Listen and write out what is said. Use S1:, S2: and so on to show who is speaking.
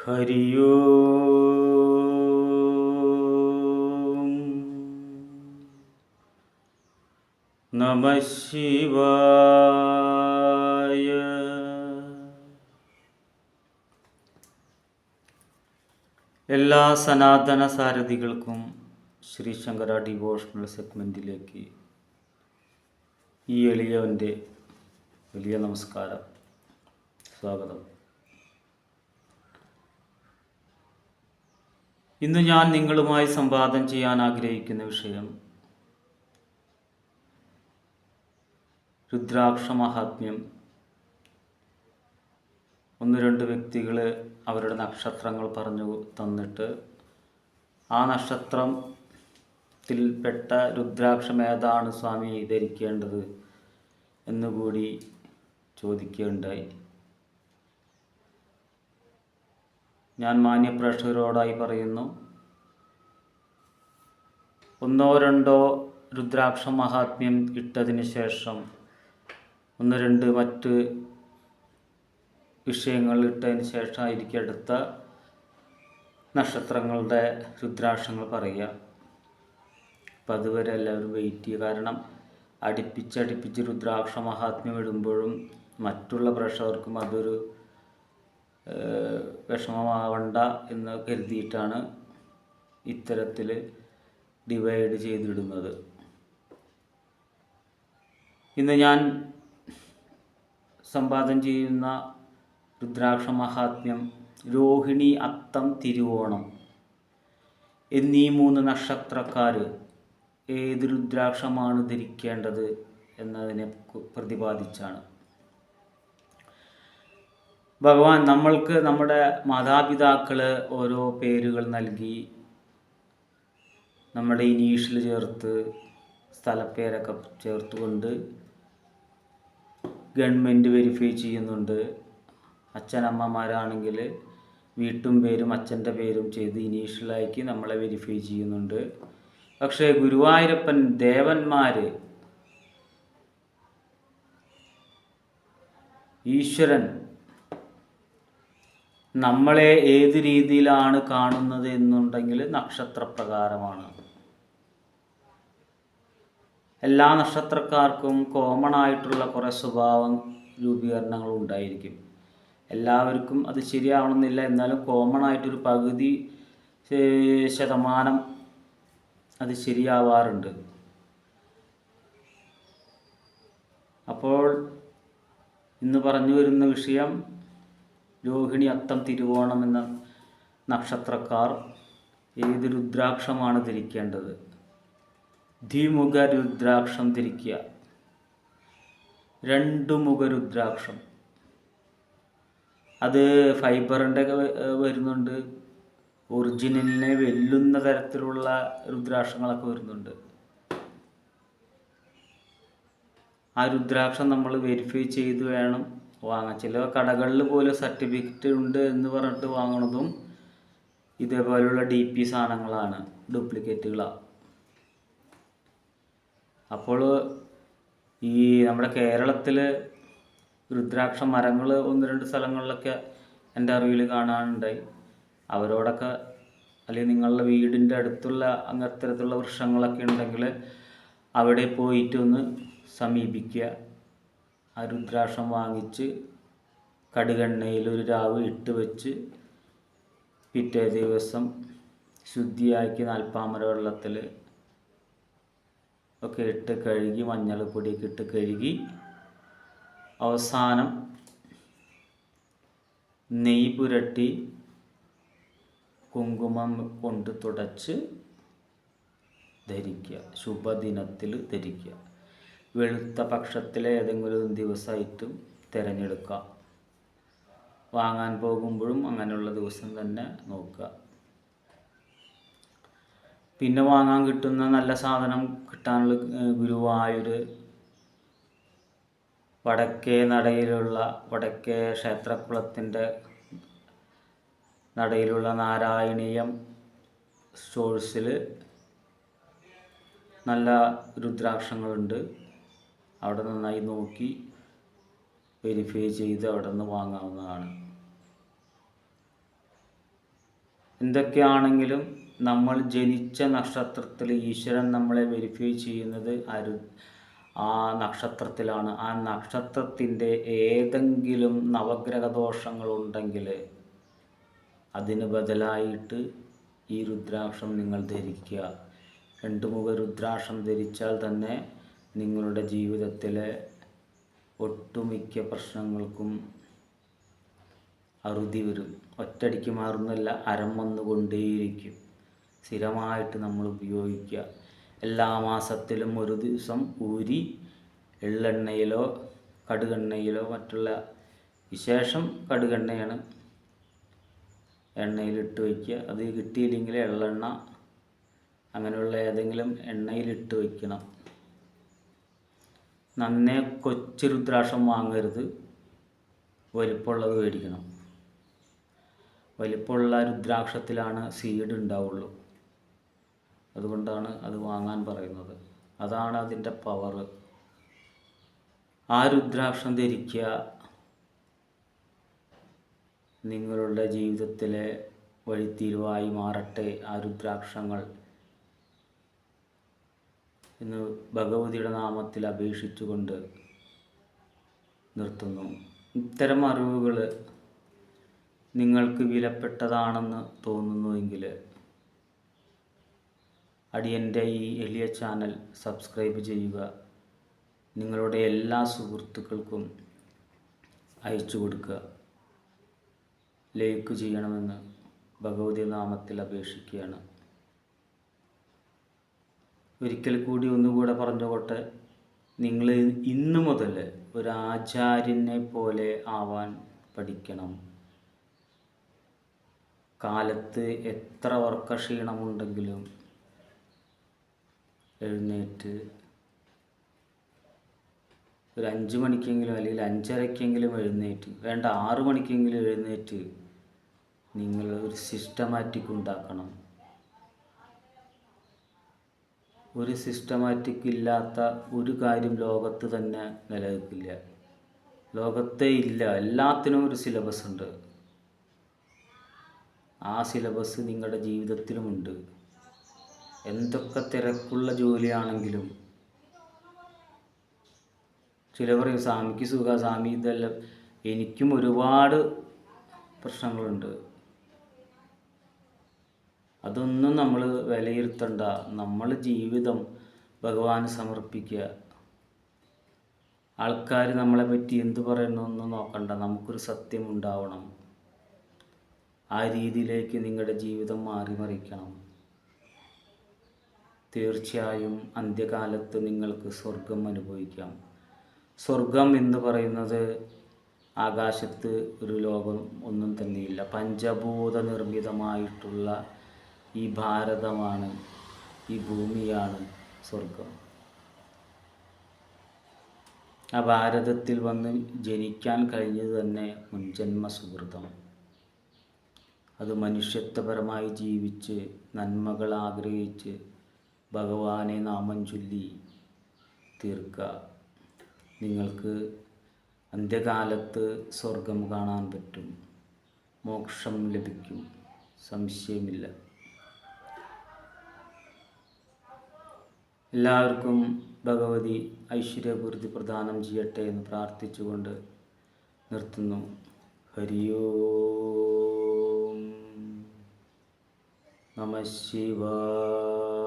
S1: ഹരി ഓം നമഃ ശിവായ. എല്ലാ സനാതന സാരഥികൾക്കും ശ്രീ ശങ്കര ഡിവോഷണൽ സെഗ്മെൻറ്റിലേക്ക് ഈ എളിയവൻ്റെ വലിയ നമസ്കാരം, സ്വാഗതം. ഇന്ന് ഞാൻ നിങ്ങളുമായി സംവാദം ചെയ്യാൻ ആഗ്രഹിക്കുന്ന വിഷയം രുദ്രാക്ഷ മഹാത്മ്യം. ഒന്ന് രണ്ട് വ്യക്തികൾ അവരുടെ നക്ഷത്രങ്ങൾ പറഞ്ഞു തന്നിട്ട് ആ നക്ഷത്രത്തിൽപ്പെട്ട രുദ്രാക്ഷം ഏതാണ് സ്വാമി ധരിക്കേണ്ടത് എന്നുകൂടി ചോദിക്കുകയുണ്ടായി. ഞാൻ മാന്യപ്രേക്ഷകരോടായി പറയുന്നു, ഒന്നോ രണ്ടോ രുദ്രാക്ഷ മഹാത്മ്യം ഇട്ടതിന് ശേഷം ഒന്ന് രണ്ട് മറ്റ് വിഷയങ്ങൾ ഇട്ടതിന് ശേഷമായിരിക്കും അടുത്ത നക്ഷത്രങ്ങളുടെ രുദ്രാക്ഷങ്ങൾ പറയുക. അപ്പം അതുവരെ എല്ലാവരും വെയിറ്റ് ചെയ്യുക. കാരണം അടുപ്പിച്ചടുപ്പിച്ച് രുദ്രാക്ഷ മഹാത്മ്യം ഇടുമ്പോഴും മറ്റുള്ള പ്രേക്ഷകർക്കും അതൊരു വിഷമമാവണ്ട എന്ന് കരുതിയിട്ടാണ് ഇത്തരത്തിൽ ഡിവൈഡ് ചെയ്തിടുന്നത്. ഇന്ന് ഞാൻ സംവാദം ചെയ്യുന്ന രുദ്രാക്ഷ മഹാത്മ്യം രോഹിണി, അത്തം, തിരുവോണം എന്നീ 3 നക്ഷത്രക്കാർ ഏത് രുദ്രാക്ഷമാണ് ധരിക്കേണ്ടത് എന്നതിനെ പ്രതിപാദിച്ചാണ്. ഭഗവാൻ നമ്മൾക്ക് നമ്മുടെ മാതാപിതാക്കൾ ഓരോ പേരുകൾ നൽകി, നമ്മുടെ ഇനീഷ്യൽ ചേർത്ത് സ്ഥലപ്പേരൊക്കെ ചേർത്തുകൊണ്ട് ഗവൺമെൻറ് വെരിഫൈ ചെയ്യുന്നുണ്ട്. അച്ഛനമ്മമാരാണെങ്കിൽ വീട്ടും പേരും അച്ഛൻ്റെ പേരും ചെയ്ത് ഇനീഷ്യലാക്കി നമ്മളെ വെരിഫൈ ചെയ്യുന്നുണ്ട്. പക്ഷേ ഗുരുവായൂരപ്പൻ, ദേവന്മാർ, ഈശ്വരൻ നമ്മളെ ഏത് രീതിയിലാണ് കാണുന്നത് എന്നുണ്ടെങ്കിൽ നക്ഷത്രപ്രകാരമാണ്. എല്ലാ നക്ഷത്രക്കാർക്കും കോമൺ ആയിട്ടുള്ള കുറേ സ്വഭാവ രൂപീകരണങ്ങളും ഉണ്ടായിരിക്കും. എല്ലാവർക്കും അത് ശരിയാവണമെന്നില്ല, എന്നാലും കോമൺ ആയിട്ടൊരു പകുതി ശതമാനം അത് ശരിയാവാറുണ്ട്. അപ്പോൾ ഇന്ന് പറഞ്ഞു വരുന്ന വിഷയം രോഹിണി, അത്തം, തിരുവോണം എന്ന നക്ഷത്രക്കാർ ഏത് രുദ്രാക്ഷമാണ് ധരിക്കേണ്ടത്. ദ്വിമുഖ രുദ്രാക്ഷം ധരിക്കുക. 2 മുഖ രുദ്രാക്ഷം, അത് ഫൈബറിൻ്റെ ഒക്കെ വരുന്നുണ്ട്. ഒറിജിനലിനെ വെല്ലുന്ന തരത്തിലുള്ള രുദ്രാക്ഷങ്ങളൊക്കെ വരുന്നുണ്ട്. ആ രുദ്രാക്ഷം നമ്മൾ വെരിഫൈ ചെയ്ത് വേണം വാങ്ങാൻ. ചില കടകളിൽ പോലും സർട്ടിഫിക്കറ്റ് ഉണ്ട് എന്ന് പറഞ്ഞിട്ട് വാങ്ങണതും ഇതേപോലെയുള്ള DP സാധനങ്ങളാണ്, ഡ്യൂപ്ലിക്കേറ്റുകളാണ്. അപ്പോൾ ഈ നമ്മുടെ കേരളത്തിൽ രുദ്രാക്ഷ മരങ്ങൾ 1-2 സ്ഥലങ്ങളിലൊക്കെ എൻ്റെ അറിവിൽ കാണാനുണ്ടായി. അവരോടൊക്കെ, അല്ലെങ്കിൽ നിങ്ങളുടെ വീടിൻ്റെ അടുത്തുള്ള അങ്ങനത്തരത്തിലുള്ള വൃക്ഷങ്ങളൊക്കെ ഉണ്ടെങ്കിൽ അവിടെ പോയിട്ട് ഒന്ന് സമീപിക്കുക. ആ രുദ്രാക്ഷം വാങ്ങിച്ച് കടുകെണ്ണയിൽ ഒരു രാവ് ഇട്ട് വെച്ച് പിറ്റേ ദിവസം ശുദ്ധിയാക്കി നാൽപ്പാമര വെള്ളത്തിൽ ഒക്കെ ഇട്ട് കഴുകി, മഞ്ഞൾ പൊടിയൊക്കെ ഇട്ട് കഴുകി, അവസാനം നെയ്യ് പുരട്ടി കുങ്കുമം കൊണ്ട് തുടച്ച് ധരിക്കുക. ശുഭദിനത്തിൽ ധരിക്കുക. വെളുത്ത പക്ഷത്തിലെ ഏതെങ്കിലും ദിവസമായിട്ടും തിരഞ്ഞെടുക്കുക. വാങ്ങാൻ പോകുമ്പോഴും അങ്ങനെയുള്ള ദിവസം തന്നെ നോക്കുക. പിന്നെ വാങ്ങാൻ കിട്ടുന്ന നല്ല സാധനം കിട്ടാനുള്ള ഗുരുവായൂർ വടക്കേ നടയിലുള്ള, വടക്കേ ക്ഷേത്രക്കുളത്തിൻ്റെ നടയിലുള്ള നാരായണീയം സ്റ്റോഴ്സിൽ നല്ല രുദ്രാക്ഷങ്ങളുണ്ട്. അവിടെ നന്നായി നോക്കി വെരിഫൈ ചെയ്ത് അവിടെ നിന്ന് വാങ്ങാവുന്നതാണ്. എന്തൊക്കെയാണെങ്കിലും നമ്മൾ ജനിച്ച നക്ഷത്രത്തിൽ ഈശ്വരൻ നമ്മളെ വെരിഫൈ ചെയ്യുന്നത് ആ നക്ഷത്രത്തിലാണ്. ആ നക്ഷത്രത്തിൻ്റെ ഏതെങ്കിലും നവഗ്രഹ ദോഷങ്ങളുണ്ടെങ്കിൽ അതിന് ബദലായിട്ട് ഈ രുദ്രാക്ഷം നിങ്ങൾ ധരിക്കുക. 2 മുഖ രുദ്രാക്ഷം ധരിച്ചാൽ തന്നെ നിങ്ങളുടെ ജീവിതത്തിലെ ഒട്ടുമിക്ക പ്രശ്നങ്ങൾക്കും അറുതി വരും. ഒറ്റയടിക്ക് മാറുന്നല്ല, അരം വന്നുകൊണ്ടേയിരിക്കും. സ്ഥിരമായിട്ട് നമ്മൾ ഉപയോഗിക്കുക. എല്ലാ മാസത്തിലും ഒരു ദിവസം ഊരി എള്ളെണ്ണയിലോ കടുകെണ്ണയിലോ മറ്റുള്ള, വിശേഷം കടുകെണ്ണയാണ്, എണ്ണയിലിട്ട് വയ്ക്കുക. അത് കിട്ടിയില്ലെങ്കിൽ എള്ളെണ്ണ അങ്ങനെയുള്ള ഏതെങ്കിലും എണ്ണയിലിട്ട് വയ്ക്കണം. നന്നേ കൊച്ചു രുദ്രാക്ഷം വാങ്ങരുത്, വലിപ്പമുള്ളത് മേടിക്കണം. വലിപ്പമുള്ള രുദ്രാക്ഷത്തിലാണ് സീഡ് ഉണ്ടാവുള്ളൂ. അതുകൊണ്ടാണ് അത് വാങ്ങാൻ പറയുന്നത്. അതാണ് അതിൻ്റെ പവർ. ആ രുദ്രാക്ഷം ധരിക്കുക. നിങ്ങളുടെ ജീവിതത്തിലെ വഴിത്തിരിവായി മാറട്ടെ ആ രുദ്രാക്ഷങ്ങൾ എന്ന് ഭഗവതിയുടെ നാമത്തിൽ അപേക്ഷിച്ചുകൊണ്ട് നിർത്തുന്നു. ഇത്തരം അറിവുകൾ നിങ്ങൾക്ക് വിലപ്പെട്ടതാണെന്ന് തോന്നുന്നുവെങ്കിൽ അടിയൻ്റെ ഈ എളിയ ചാനൽ സബ്സ്ക്രൈബ് ചെയ്യുക. നിങ്ങളുടെ എല്ലാ സുഹൃത്തുക്കൾക്കും അയച്ചു കൊടുക്കുക. ലൈക്ക് ചെയ്യണമെന്ന് ഭഗവതി നാമത്തിൽ അപേക്ഷിക്കുകയാണ്. ഒരിക്കൽ കൂടി ഒന്നുകൂടെ പറഞ്ഞുകൊട്ടെ, നിങ്ങൾ ഇന്നു മുതൽ ഒരു ആചാര്യനെ പോലെ ആവാൻ പഠിക്കണം. കാലത്ത് എത്ര വർക്കക്ഷീണമുണ്ടെങ്കിലും എഴുന്നേറ്റ് ഒരു 5 മണിക്കെങ്കിലും അല്ലെങ്കിൽ 5:30-ക്കെങ്കിലും എഴുന്നേറ്റ്, വേണ്ട 6 മണിക്കെങ്കിലും എഴുന്നേറ്റ് നിങ്ങൾ ഒരു സിസ്റ്റമാറ്റിക് ഉണ്ടാക്കണം. ഒരു സിസ്റ്റമാറ്റിക് ഇല്ലാത്ത ഒരു കാര്യം ലോകത്ത് തന്നെ നിലനിൽക്കില്ല. ലോകത്തേ ഇല്ല. എല്ലാത്തിനും ഒരു സിലബസ് ഉണ്ട്. ആ സിലബസ് നിങ്ങളുടെ ജീവിതത്തിലുമുണ്ട്. എന്തൊക്കെ തിരക്കുള്ള ജോലിയാണെങ്കിലും, ചില പറയും സ്വാമിക്ക് സുഖ, സ്വാമി ഇതെല്ലാം. എനിക്കും ഒരുപാട് പ്രശ്നങ്ങളുണ്ട്. അതൊന്നും നമ്മൾ വിലയിരുത്തണ്ട. നമ്മൾ ജീവിതം ഭഗവാന് സമർപ്പിക്കുക. ആൾക്കാർ നമ്മളെ പറ്റി എന്ത് പറയുന്നൊന്നും നോക്കണ്ട. നമുക്കൊരു സത്യം ഉണ്ടാവണം. ആ രീതിയിലേക്ക് നിങ്ങളുടെ ജീവിതം മാറിമറിക്കണം. തീർച്ചയായും അന്ത്യകാലത്ത് നിങ്ങൾക്ക് സ്വർഗം അനുഭവിക്കാം. സ്വർഗം എന്ന് പറയുന്നത് ആകാശത്ത് ഒരു ലോകം ഒന്നും തന്നെയില്ല. പഞ്ചഭൂത നിർമ്മിതമായിട്ടുള്ള ഈ ഭാരതമാണ്, ഈ ഭൂമിയാണ് സ്വർഗം. ആ ഭാരതത്തിൽ വന്ന് ജനിക്കാൻ കഴിഞ്ഞത് തന്നെ മുൻജന്മ സുഹൃതം. അത് മനുഷ്യത്വപരമായി ജീവിച്ച് നന്മകൾ ആഗ്രഹിച്ച് ഭഗവാനെ നാമം ചൊല്ലി തീർക്കുക. നിങ്ങൾക്ക് അന്ത്യകാലത്ത് സ്വർഗം കാണാൻ പറ്റും. മോക്ഷം ലഭിക്കും, സംശയമില്ല. എല്ലാവർക്കും ഭഗവതി ഐശ്വര്യപൂർത്തി പ്രദാനം ചെയ്യട്ടെ എന്ന് പ്രാർത്ഥിച്ചുകൊണ്ട് നിർത്തുന്നു. ഹരി ഓം നമഃ ശിവായ.